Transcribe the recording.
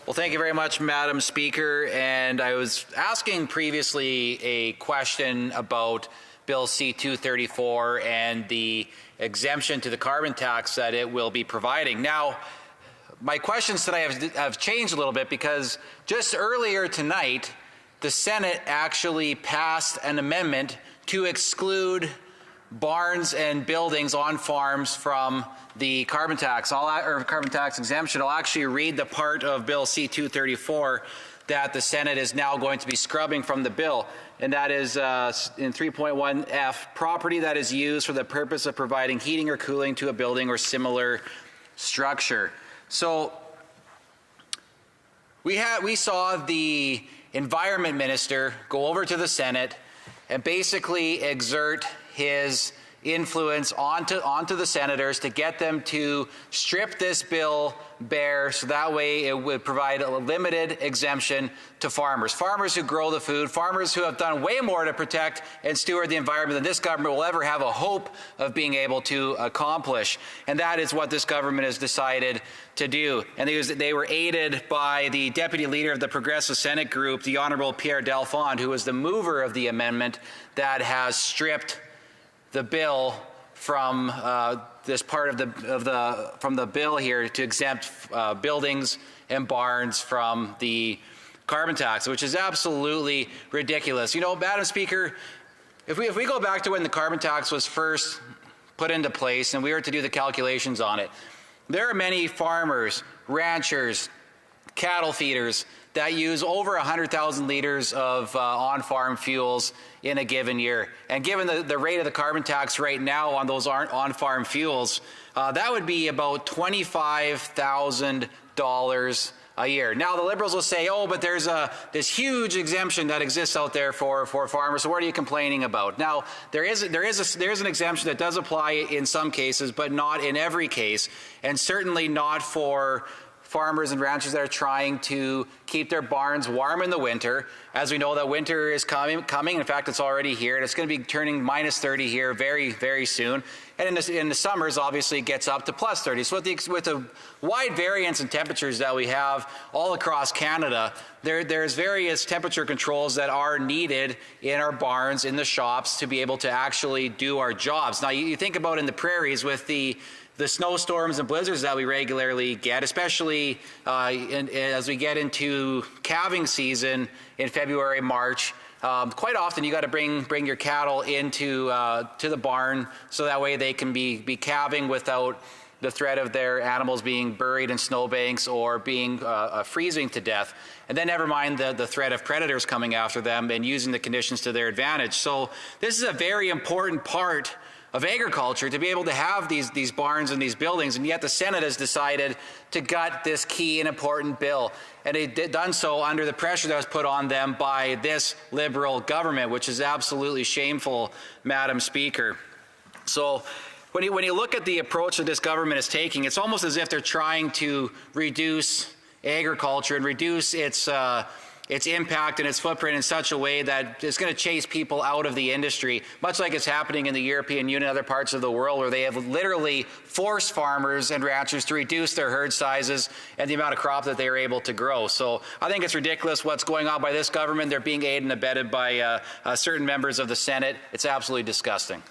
Well, thank you very much, Madam Speaker. And I was asking previously a question about Bill C-234 and the exemption to the carbon tax that it will be providing. Now, my questions today have changed a little bit because just earlier tonight, the Senate actually passed an amendment to exclude barns and buildings on farms from the carbon tax, or carbon tax exemption. I'll actually read the part of Bill C-234 that the Senate is now going to be scrubbing from the bill, and that is in 3.1F, property that is used for the purpose of providing heating or cooling to a building or similar structure. So we saw the Environment Minister go over to the Senate and basically exert his influence onto the senators to get them to strip this bill bare, so that way it would provide a limited exemption to farmers who grow the food, farmers who have done way more to protect and steward the environment than this government will ever have a hope of being able to accomplish. And that is what this government has decided to do. And they were aided by the Deputy Leader of the Progressive Senate Group, the Honourable Pierre Delphond, who was the mover of the amendment that has stripped the bill from this part of the bill here to exempt buildings and barns from the carbon tax, which is absolutely ridiculous. You know, Madam Speaker, if we go back to when the carbon tax was first put into place and we were to do the calculations on it, there are many farmers, ranchers, cattle feeders that use over 100,000 liters of on-farm fuels in a given year. And given the rate of the carbon tax right now on those on-farm fuels, that would be about $25,000 a year. Now the Liberals will say, oh, but there's this huge exemption that exists out there for farmers, so what are you complaining about? Now, there is an exemption that does apply in some cases, but not in every case, and certainly not for farmers and ranchers that are trying to keep their barns warm in the winter. As we know that winter is coming. In fact, it's already here, and it's going to be turning minus 30 here very, very soon. And in the summers, obviously, it gets up to plus 30. So with the wide variance in temperatures that we have all across Canada, there's various temperature controls that are needed in our barns, in the shops, to be able to actually do our jobs. Now, you think about in the prairies with the snowstorms and blizzards that we regularly get, especially as we get into calving season in February, March. Quite often you got to bring your cattle into to the barn so that way they can be calving without the threat of their animals being buried in snowbanks or being freezing to death. And then never mind the threat of predators coming after them and using the conditions to their advantage. So this is a very important part of agriculture, to be able to have these barns and these buildings, and yet the Senate has decided to gut this key and important bill. And it done so under the pressure that was put on them by this Liberal government, which is absolutely shameful, Madam Speaker. So when you look at the approach that this government is taking, it's almost as if they're trying to reduce agriculture and reduce its impact and its footprint in such a way that it's going to chase people out of the industry, much like it's happening in the European Union and other parts of the world, where they have literally forced farmers and ranchers to reduce their herd sizes and the amount of crop that they are able to grow. So I think it's ridiculous what's going on by this government. They're being aided and abetted by certain members of the Senate. It's absolutely disgusting.